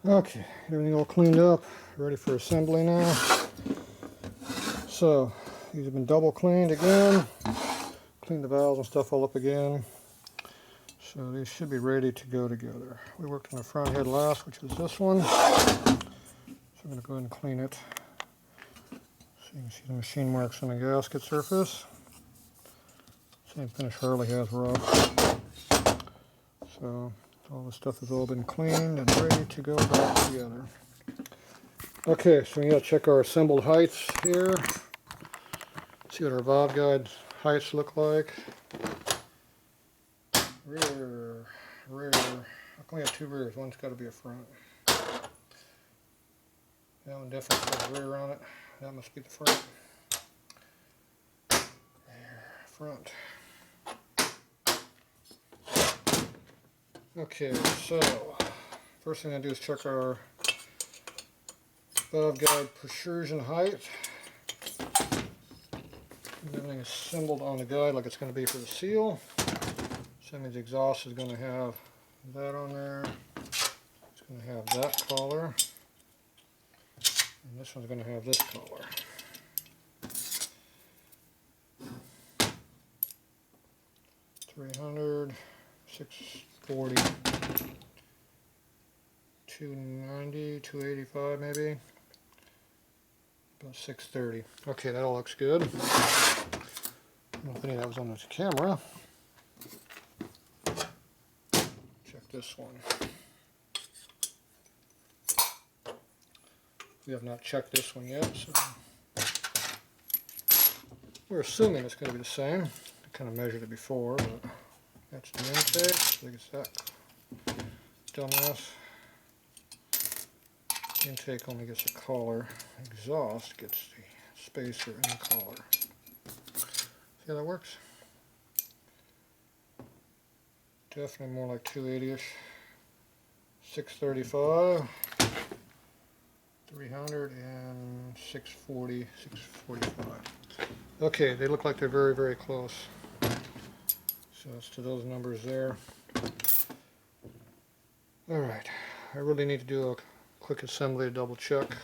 Okay, everything all cleaned up, ready for assembly now. So, these have been double cleaned again. Cleaned the valves and stuff all up again. So these should be ready to go together. We worked on the front head last, which was this one. So I'm going to go ahead and clean it. So you can see the machine marks on the gasket surface. Same finish Harley has rough. So all the stuff has all been cleaned and ready to go back together. Okay, so we got to check our assembled heights here. See what our valve guide heights look like. Rear. I only have two rears. One's got to be a front. That one definitely has a rear on it. That must be the front. Rear, front. Okay, so first thing I do is check our valve guide protrusion height. Everything is assembled on the guide like it's going to be for the seal. So that means the exhaust is going to have that on there. It's going to have that collar. And this one's going to have this collar. $300, $640, $290, $285 maybe. About $630. Okay, that all looks good. I don't know if any of that was on the camera. Check this one. We have not checked this one yet, so we're assuming it's going to be the same. I kind of measured it before, but that's the intake. I think it's that dumbass. Intake only gets a collar. Exhaust gets the spacer and the collar. See how that works? Definitely more like 280-ish. 635, 300, and 640, 645. Okay, they look like they're very, very close. So it's to those numbers there. Alright, I really need to do a quick assembly to double check.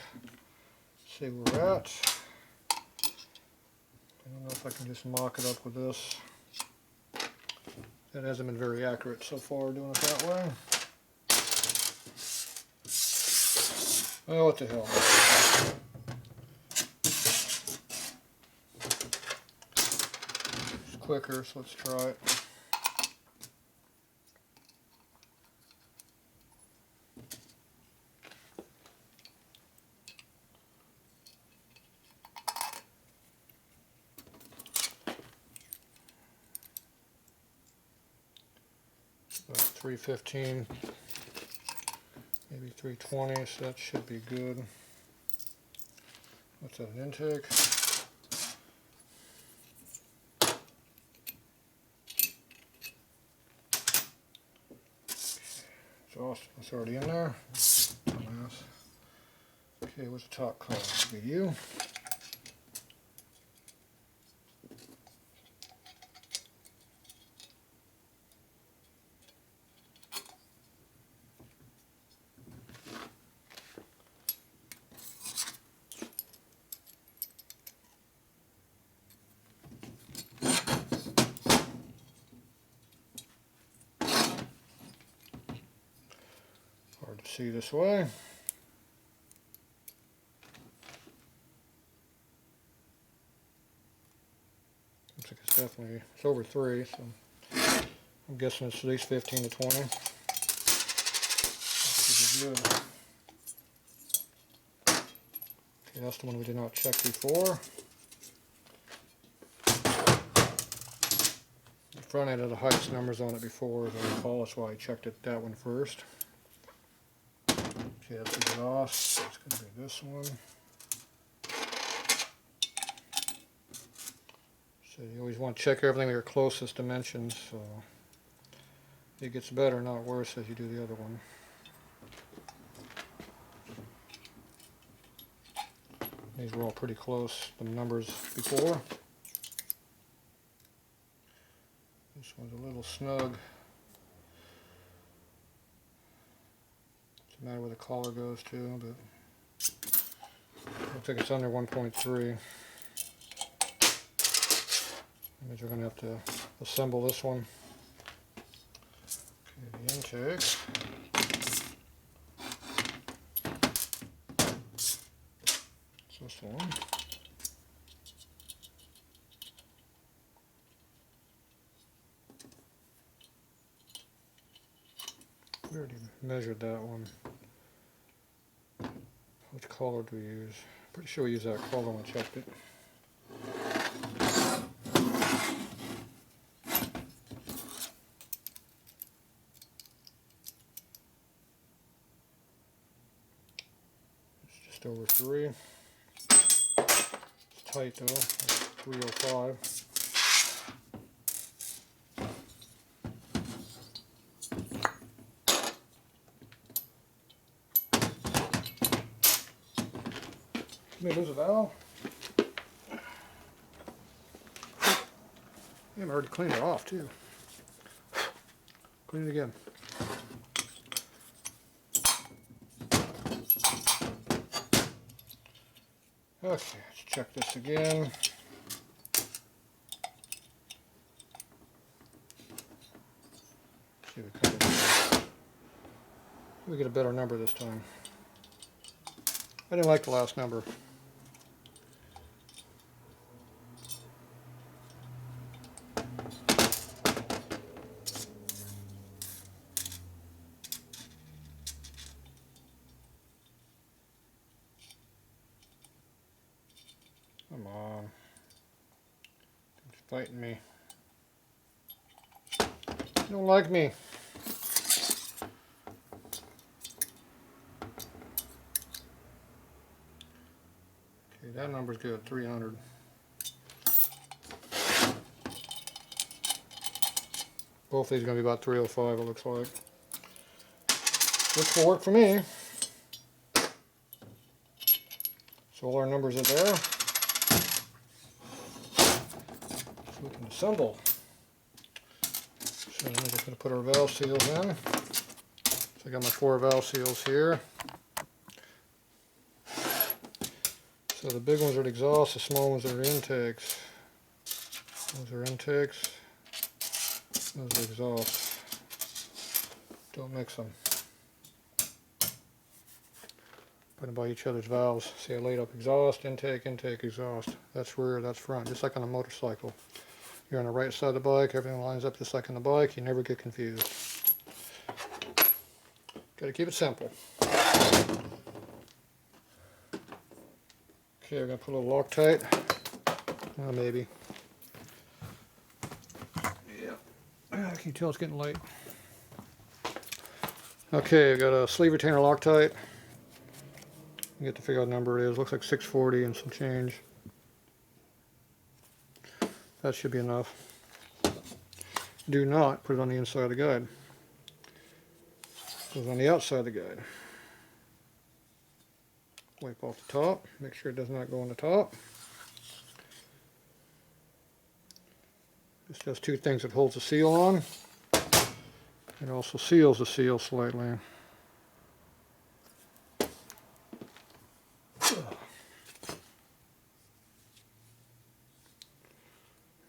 See where we're at. I don't know if I can just mock it up with this. That hasn't been very accurate so far doing it that way. Oh, what the hell. It's quicker, so let's try it. About 315, maybe 320, so that should be good. What's that, an intake? Exhaust, that's already in there. Okay, what's the top color? VU. Hard to see this way. Looks like it's definitely, it's over 3, so I'm guessing it's at least 15 to 20. That's pretty good. Okay, that's the one we did not check before. The front end of the heights numbers on it before, as I recall, that's why I checked it that one first. Okay, that's exhaust. It's going to be this one. So you always want to check everything with your closest dimensions, so it gets better, not worse, as you do the other one. These were all pretty close, the numbers before. This one's a little snug. So matter where the collar goes to, but looks like it's under 1.3. That means we're going to have to assemble this one. Okay, the intake. It's this one. We already measured that one. Which collar do we use? Pretty sure we used that collar when I checked it. It's just over 3. It's tight though, it's 305. Maybe there's a valve. Yeah, I already cleaned it off too. Clean it again. Okay, let's check this again. See if we get a better number this time. I didn't like the last number. Come on. It's fighting me. You don't like me. Okay, that number's good, 300. Both these are going to be about 305, it looks like. Which will work for me. So all our numbers are there. So we can assemble. So I'm just going to put our valve seals in. So I got my 4 valve seals here. So the big ones are the exhaust, the small ones are the intakes. Those are intakes. Those are exhausts. Don't mix them. Put them by each other's valves. See, I laid up exhaust, intake, intake, exhaust. That's rear, that's front, just like on a motorcycle. You're on the right side of the bike, everything lines up just like on the bike, you never get confused. Gotta keep it simple. Okay, we're gonna put a little Loctite. Maybe. Yeah. Can you tell it's getting light? Okay, I got a sleeve retainer Loctite. You get to figure out what number it is. Looks like 640 and some change. That should be enough. Do not put it on the inside of the guide. It goes on the outside of the guide. Wipe off the top. Make sure it does not go on the top. This does 2 things. It holds the seal on. It also seals the seal slightly.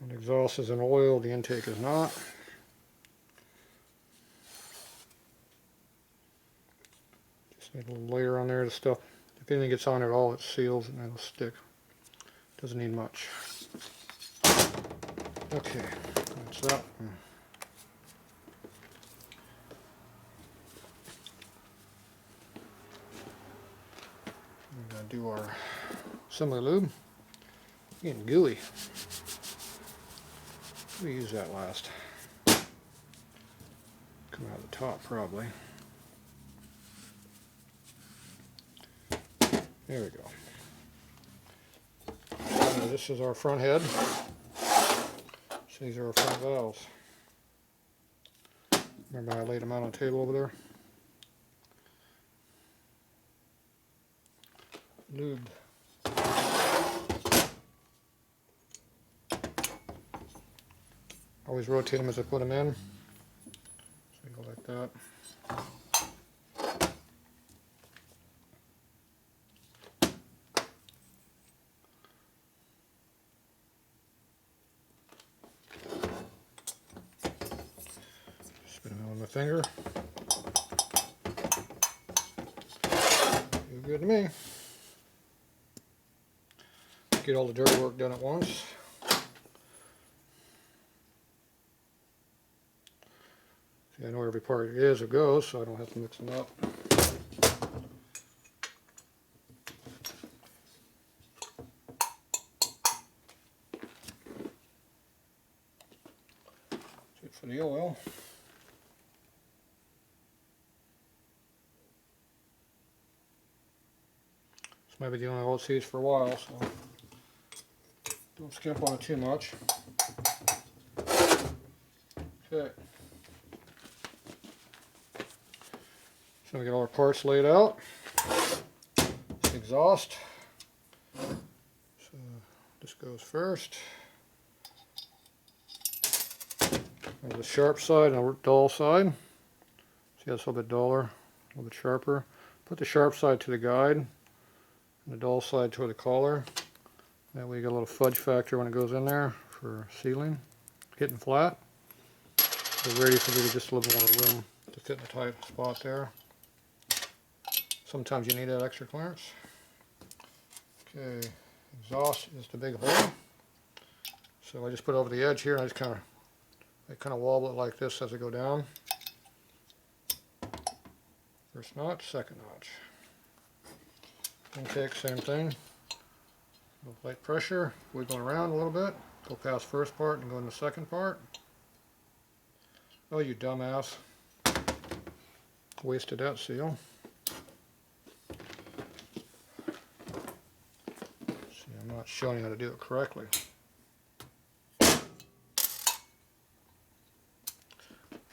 The exhaust is in oil, the intake is not. Just need a little layer on there to stuff. If anything gets on it at all, it seals and it'll stick. Doesn't need much. Okay, that's that. We're going to do our assembly lube. Getting gooey. We use that last. Come out of the top probably. There we go. This is our front head. So these are our front valves. Remember how I laid them out on the table over there? Lube. Always rotate them as I put them in. So you go like that. my finger. Feels good to me. Get all the dirty work done at once. See, I know where every part is or goes, so I don't have to mix them up. That's it for the oil. This might be the only oil it's used for a while, so don't skimp on it too much. Okay. So we get all our parts laid out. It's exhaust. So this goes first. There's the sharp side and the dull side. See, that's a little bit duller, a little bit sharper. Put the sharp side to the guide and the dull side toward the collar. That way you get a little fudge factor when it goes in there for sealing, getting flat. So ready for me to just a little more room to fit in the tight spot there. Sometimes you need that extra clearance. Okay, exhaust is the big hole. So I just put it over the edge here and I just kind of wobble it like this as I go down. First notch, second notch. Intake, same thing. Light pressure, wiggling around a little bit. Go past first part and go into the second part. Oh, you dumbass. Wasted that seal. See, I'm not showing you how to do it correctly.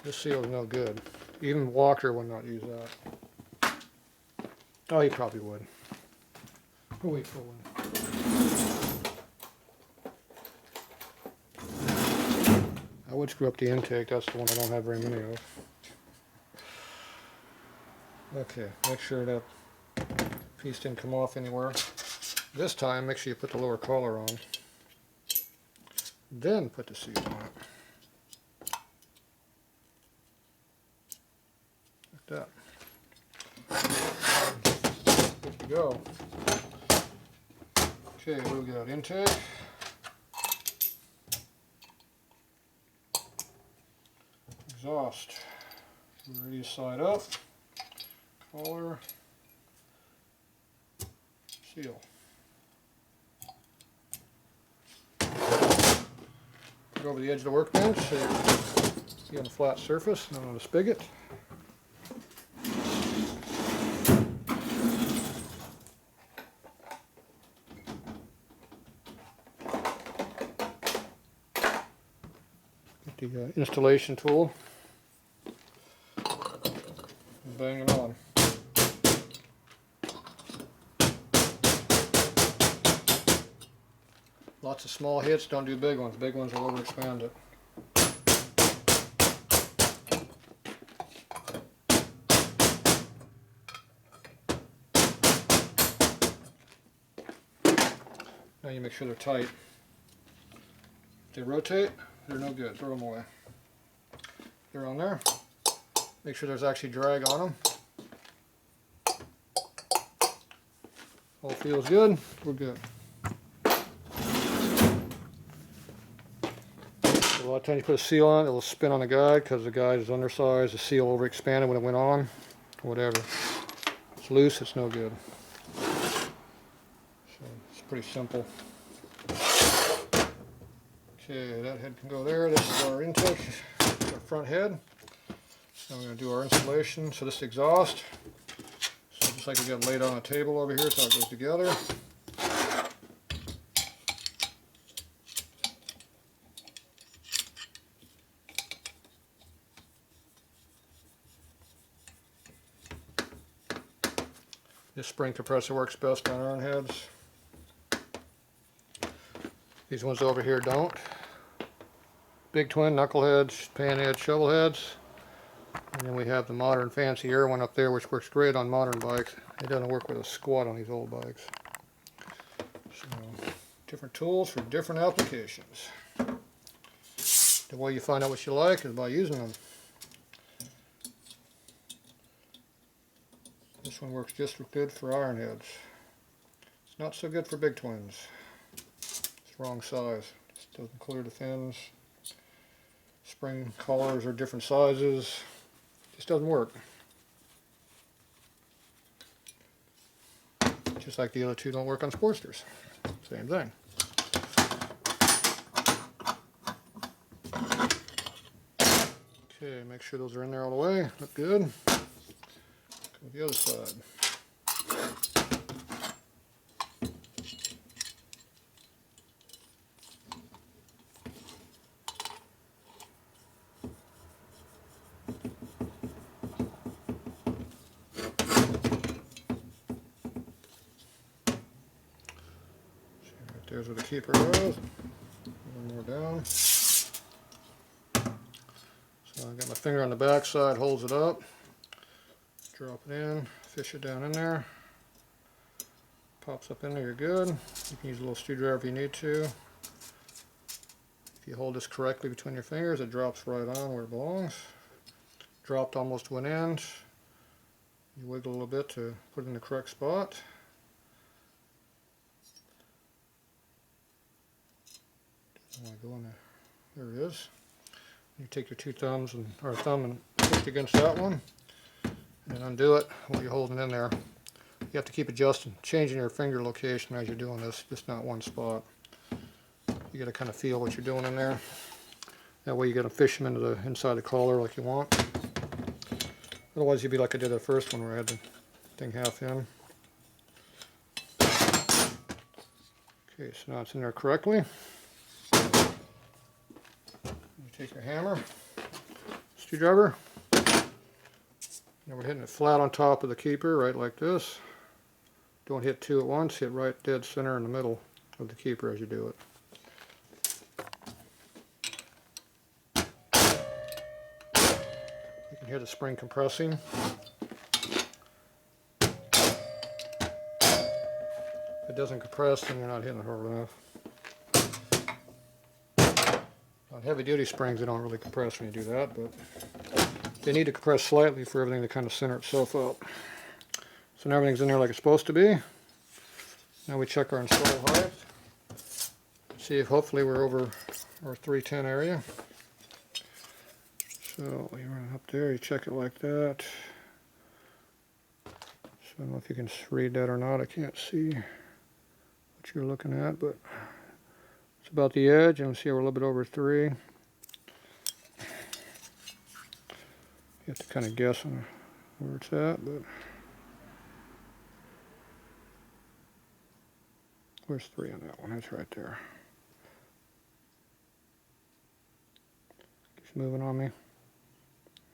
This seal is no good. Even Walker would not use that. Oh, he probably would. We'll wait for one. I would screw up the intake, that's the one I don't have very many of. Okay, make sure that piece didn't come off anywhere. This time, make sure you put the lower collar on. Then put the seal on it. Like that. Good to go. Okay, what do we got? Intake. Exhaust. Ready to slide up. Collar. Seal. Put over the edge of the workbench so you can see on the flat surface, not on the spigot. Get the installation tool. Bang it on. Lots of small hits, don't do big ones. Big ones will overexpand it. Now you make sure they're tight. If they rotate, they're no good. Throw them away. They're on there. Make sure there's actually drag on them. All feels good. We're good. A lot of times you put a seal on it, it'll spin on the guide because the guide is undersized. The seal overexpanded when it went on. Whatever. It's loose, it's no good. So it's pretty simple. Okay, that head can go there. This is our intake, our front head. Now we're going to do our installation. So this is exhaust. So just like we got laid on a table over here, so it goes together. This spring compressor works best on iron heads. These ones over here don't. Big twin, knuckleheads, panheads, shovel heads. And then we have the modern fancy air one up there, which works great on modern bikes. It doesn't work with a squat on these old bikes. So, different tools for different applications. The way you find out what you like is by using them. This one works just as good for ironheads. It's not so good for big twins. It's the wrong size. Just doesn't clear the fins. Spring collars are different sizes. Just doesn't work. Just like the other two don't work on Sportsters. Same thing. Okay, make sure those are in there all the way. Look good. Go with the other side. There's where the keeper goes. One more down. So I got my finger on the back side, holds it up. Drop it in, fish it down in there. Pops up in there, you're good. You can use a little screwdriver if you need to. If you hold this correctly between your fingers, it drops right on where it belongs. Dropped almost to an end. You wiggle a little bit to put it in the correct spot. Go in there. There it is. You take your two thumbs or thumb and push against that one, and undo it while you're holding in there. You have to keep adjusting, changing your finger location as you're doing this, just not one spot. You got to kind of feel what you're doing in there. That way you got to fish them into the inside the collar like you want. Otherwise you'd be like I did the first one where I had the thing half in. Okay, so now it's in there correctly. Take your hammer, screwdriver, and we're hitting it flat on top of the keeper, right like this. Don't hit two at once, hit right dead center in the middle of the keeper as you do it. You can hear the spring compressing. If it doesn't compress, then you're not hitting it hard enough. On heavy duty springs, they don't really compress when you do that, but they need to compress slightly for everything to kind of center itself up. So now everything's in there like it's supposed to be. Now we check our install height. See if hopefully we're over our 310 area. So you run up there, you check it like that. So I don't know if you can read that or not. I can't see what you're looking at, but it's about the edge, and see we're a little bit over 3. You have to kind of guess on where it's at, but where's 3 on that one? That's right there. Keeps moving on me.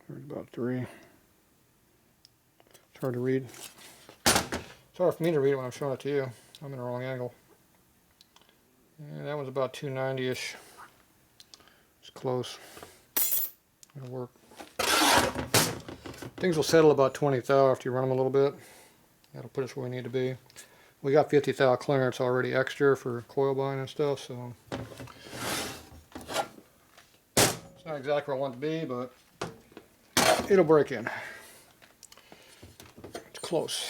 There's about 3. It's hard to read. It's hard for me to read it when I'm showing it to you. I'm in the wrong angle. And that one's about 290-ish. It's close. It'll work. Things will settle about 20 thou after you run them a little bit. That'll put us where we need to be. We got 50 thou clearance already extra for coil bind and stuff, so it's not exactly where I want it to be, but it'll break in. It's close.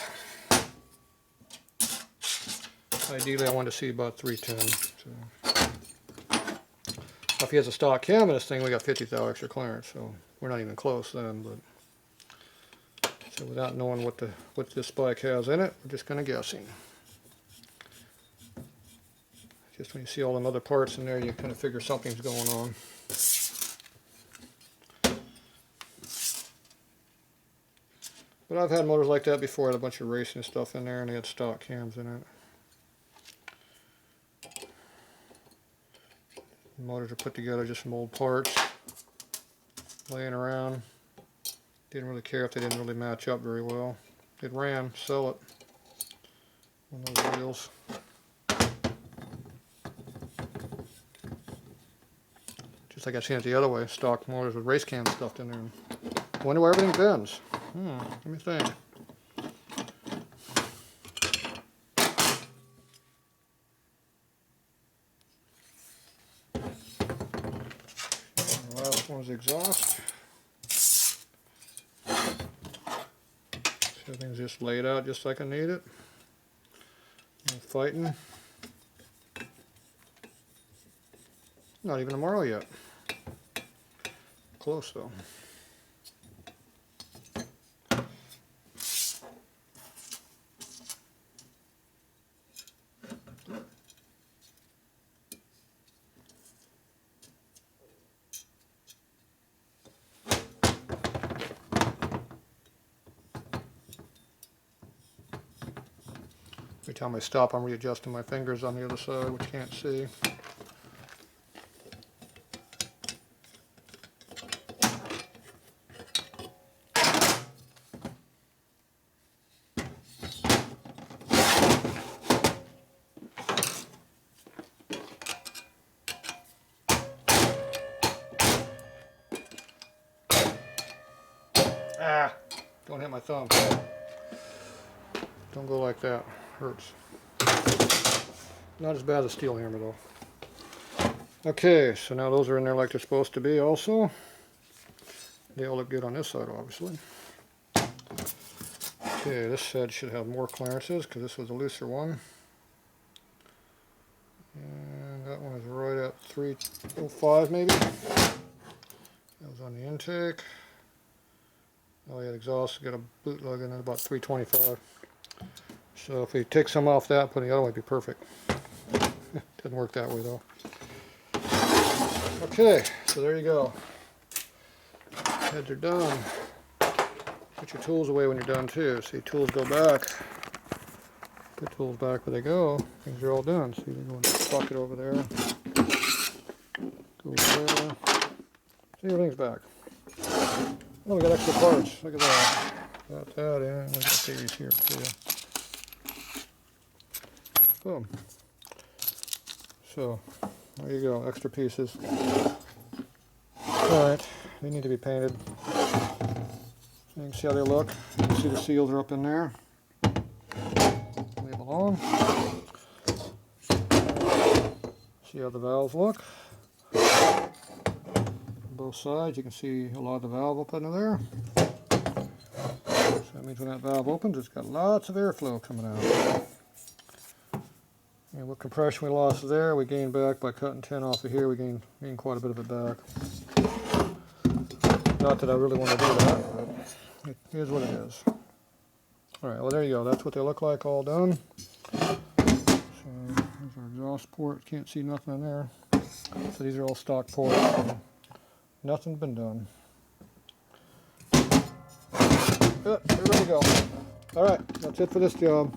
Ideally, I want to see about 310. So. If he has a stock cam in this thing, we got 50 thou extra clearance, so we're not even close then. But so without knowing what this spike has in it, we're just kind of guessing. Just when you see all them other parts in there, you kind of figure something's going on. But I've had motors like that before. I had a bunch of racing stuff in there, and they had stock cams in it. The motors are put together just from old parts, laying around. Didn't really care if they didn't really match up very well. It ran, sell it on those wheels. Just like I've seen it the other way, stock motors with race cam stuffed in there. I wonder where everything bends. Let me think. The last one's the exhaust. See Everything's just laid out just like I need it. No fighting. Not even a marl yet. Close though. Every time I stop, I'm readjusting my fingers on the other side, which you can't see. Ah! Don't hit my thumb. Don't go like that. Hurts. Not as bad as a steel hammer though. Okay, so now those are in there like they're supposed to be also. They all look good on this side obviously. Okay, this side should have more clearances because this was a looser one. And that one is right at 305 maybe. That was on the intake. Oh yeah, the exhaust got a boot lug in at about 325. So if we take some off that, put the other one, it'd be perfect. Didn't work that way though. Okay, so there you go. Heads are done. Put your tools away when you're done too. See, tools go back. Put tools back where they go. Things are all done. See, they go in the bucket over there. Goes there. See, everything's back. Oh, we got extra parts. Look at that. Got that in. We got these here too. Boom. So, there you go, extra pieces. Alright, they need to be painted. So you can see how they look. You can see the seals are up in there. Leave alone. See how the valves look. On both sides, you can see a lot of the valve up under there. So that means when that valve opens, it's got lots of airflow coming out. And what compression we lost there, we gained back by cutting 10 off of here. We gained quite a bit of it back. Not that I really want to do that, but it is what it is. Alright, well there you go. That's what they look like all done. So there's our exhaust port. Can't see nothing in there. So these are all stock ports. Nothing's been done. They're ready to go. Alright, that's it for this job.